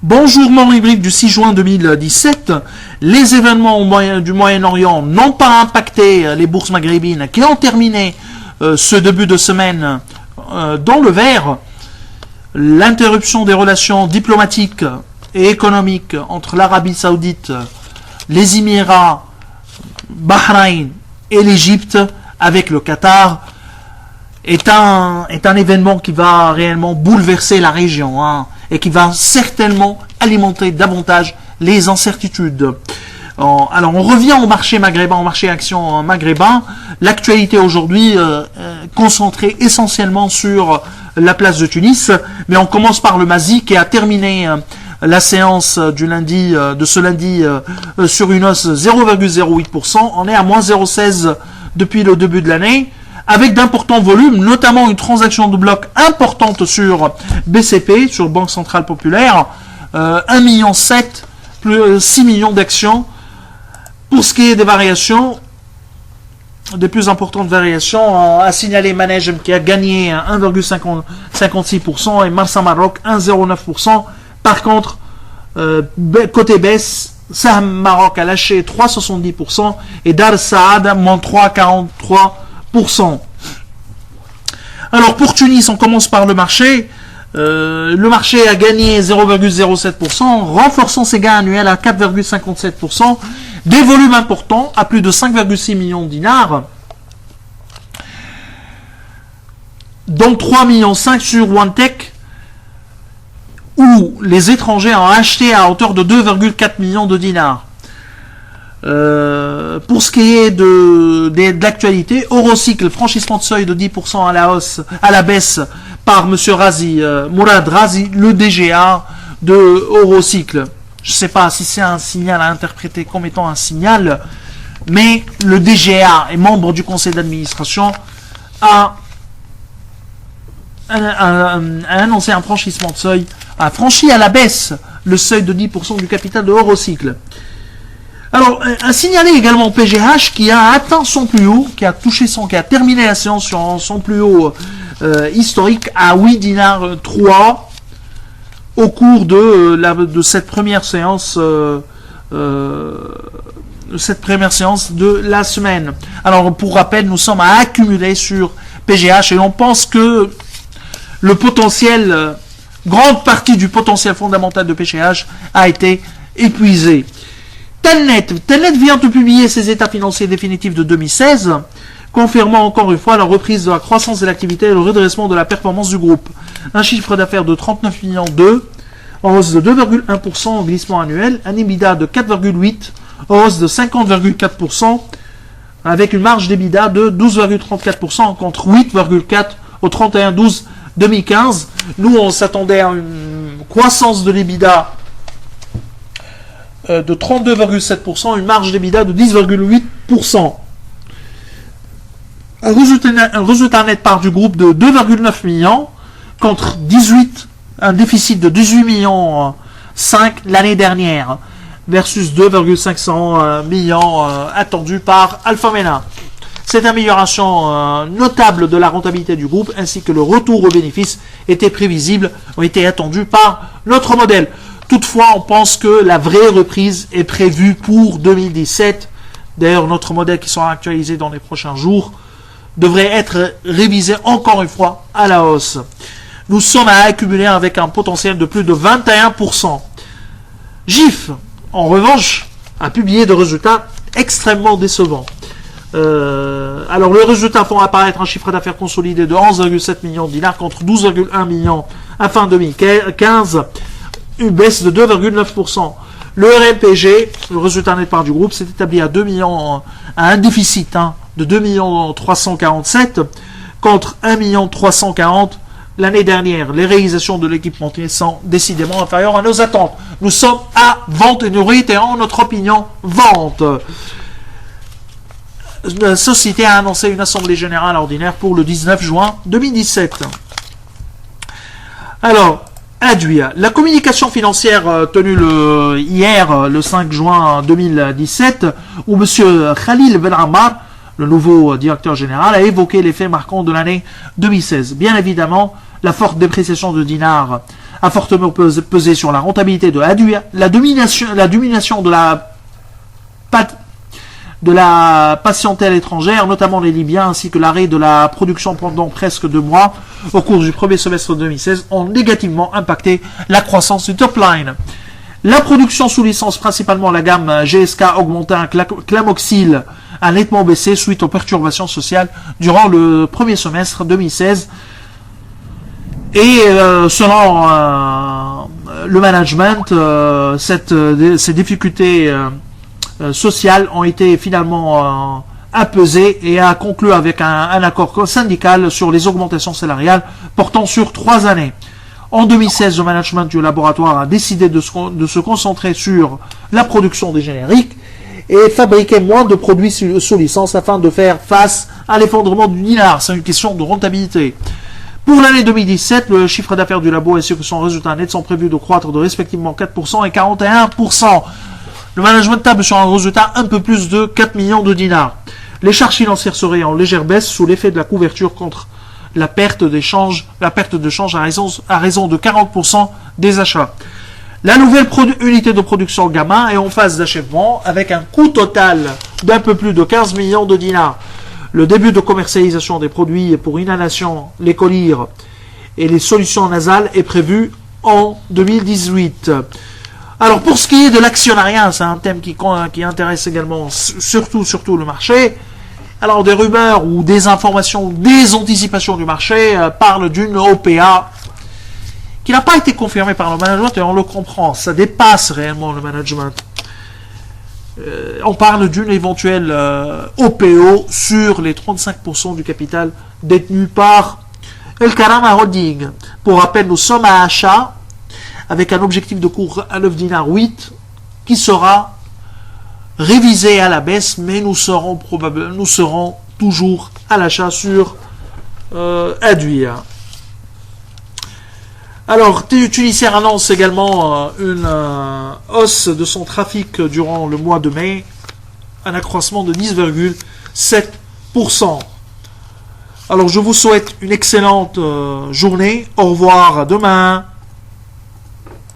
Bonjour rubrique du 6 juin 2017. Les événements du Moyen-Orient n'ont pas impacté les bourses maghrébines qui ont terminé ce début de semaine dans le vert. L'interruption des relations diplomatiques et économiques entre l'Arabie Saoudite, les Émirats, Bahreïn et l'Égypte avec le Qatar est un événement qui va réellement bouleverser la région et qui va certainement alimenter davantage les incertitudes. Alors on revient au marché maghrébin, au marché action maghrébin. L'actualité aujourd'hui concentrée essentiellement sur la place de Tunis, mais on commence par le Mazi qui a terminé la séance du lundi, de ce lundi sur une hausse 0,08%. On est à moins 0,16 depuis le début de l'année, avec d'importants volumes, notamment une transaction de bloc importante sur BCP, sur Banque Centrale Populaire, 1,7 million, plus 6 millions d'actions. Pour ce qui est des variations, des plus importantes variations, a signalé Managem qui a gagné 1,56% et Marsa Maroc 1,09%. Par contre, côté baisse, Saham Maroc a lâché 3,70% et Dar Saad moins 3,43%. Alors pour Tunis, on commence par le marché. Le marché a gagné 0,07%, renforçant ses gains annuels à 4,57%, des volumes importants à plus de 5,6 millions de dinars, dont 3,5 millions sur OneTech, où les étrangers ont acheté à hauteur de 2,4 millions de dinars. Pour ce qui est de l'actualité, Eurocycle, franchissement de seuil de 10% à la baisse par M. Razi, Mourad Razi, le DGA de Eurocycle. Je ne sais pas si c'est un signal à interpréter comme étant un signal, mais le DGA est membre du conseil d'administration, a annoncé un franchissement de seuil, a franchi à la baisse le seuil de 10% du capital de Eurocycle. Alors, a signalé également PGH qui a atteint son plus haut, qui a terminé la séance sur son plus haut historique à 8 dinars 3 au cours de cette première séance de la semaine. Alors, pour rappel, nous sommes à accumuler sur PGH et on pense que le potentiel, grande partie du potentiel fondamental de PGH a été épuisé. Telnet vient de publier ses états financiers définitifs de 2016, confirmant encore une fois la reprise de la croissance de l'activité et le redressement de la performance du groupe. Un chiffre d'affaires de 39 millions en hausse de 2,1% en glissement annuel, un EBITDA de 4,8, en hausse de 50,4%, avec une marge d'EBITDA de 12,34% contre 8,4% au 31/12 2015. Nous, on s'attendait à une croissance de l'EBITDA de 32,7%, une marge d'EBITDA de 10,8%. Un résultat net part du groupe de 2,9 millions contre 18, un déficit de 18 millions 5 l'année dernière versus 2,500 millions attendus par Alphamena. Cette amélioration notable de la rentabilité du groupe ainsi que le retour aux bénéfices était prévisible, ont été attendus par notre modèle. Toutefois, on pense que la vraie reprise est prévue pour 2017. D'ailleurs, notre modèle qui sera actualisé dans les prochains jours devrait être révisé encore une fois à la hausse. Nous sommes à accumuler avec un potentiel de plus de 21%. GIF, en revanche, a publié des résultats extrêmement décevants. Alors, le résultat font apparaître un chiffre d'affaires consolidé de 11,7 millions de dinars contre 12,1 millions à fin 2015. Une baisse de 2,9%. Le RMPG, le résultat net part du groupe, s'est établi à 2 millions, à un déficit de 2 millions 347 contre 1 million 340 l'année dernière. Les réalisations de l'équipementier sont décidément inférieures à nos attentes. Nous sommes à vente et nous réitérons notre opinion vente. La société a annoncé une assemblée générale ordinaire pour le 19 juin 2017. Alors, Advia. La communication financière tenue hier, le 5 juin 2017, où M. Khalil Ben Ammar, le nouveau directeur général, a évoqué les faits marquants de l'année 2016. Bien évidemment, la forte dépréciation de dinar a fortement pesé sur la rentabilité de la domination de la patientèle étrangère, notamment les Libyens, ainsi que l'arrêt de la production pendant presque 2 mois au cours du premier semestre 2016 ont négativement impacté la croissance du top line. La production sous licence, principalement la gamme GSK Augmentin Clamoxyl, a nettement baissé suite aux perturbations sociales durant le premier semestre 2016. Et selon le management, ces difficultés sociales ont été finalement apaisées et a conclu avec un accord syndical sur les augmentations salariales portant sur 3 années. En 2016, le management du laboratoire a décidé de se concentrer sur la production des génériques et fabriquer moins de produits sous licence afin de faire face à l'effondrement du dinar. C'est une question de rentabilité. Pour l'année 2017, le chiffre d'affaires du labo ainsi que son résultat net sont prévus de croître de respectivement 4% et 41%. Le management table sur un résultat un peu plus de 4 millions de dinars. Les charges financières seraient en légère baisse sous l'effet de la couverture contre la perte de change à raison de 40% des achats. La nouvelle unité de production Gamma est en phase d'achèvement avec un coût total d'un peu plus de 15 millions de dinars. Le début de commercialisation des produits pour inhalation, les collyres et les solutions nasales est prévu en 2018. Alors pour ce qui est de l'actionnariat, c'est un thème qui intéresse également surtout le marché. Alors des rumeurs ou des informations, des anticipations du marché parlent d'une OPA qui n'a pas été confirmée par le management et on le comprend, ça dépasse réellement le management. On parle d'une éventuelle OPO sur les 35% du capital détenu par El Karama Holding. Pour rappel, nous sommes à achat avec un objectif de cours à 9 dinars 8 qui sera révisé à la baisse, mais nous serons toujours à l'achat sur Aduia. Alors, Tunisair annonce également une hausse de son trafic durant le mois de mai, un accroissement de 10,7%. Alors, je vous souhaite une excellente journée. Au revoir, à demain.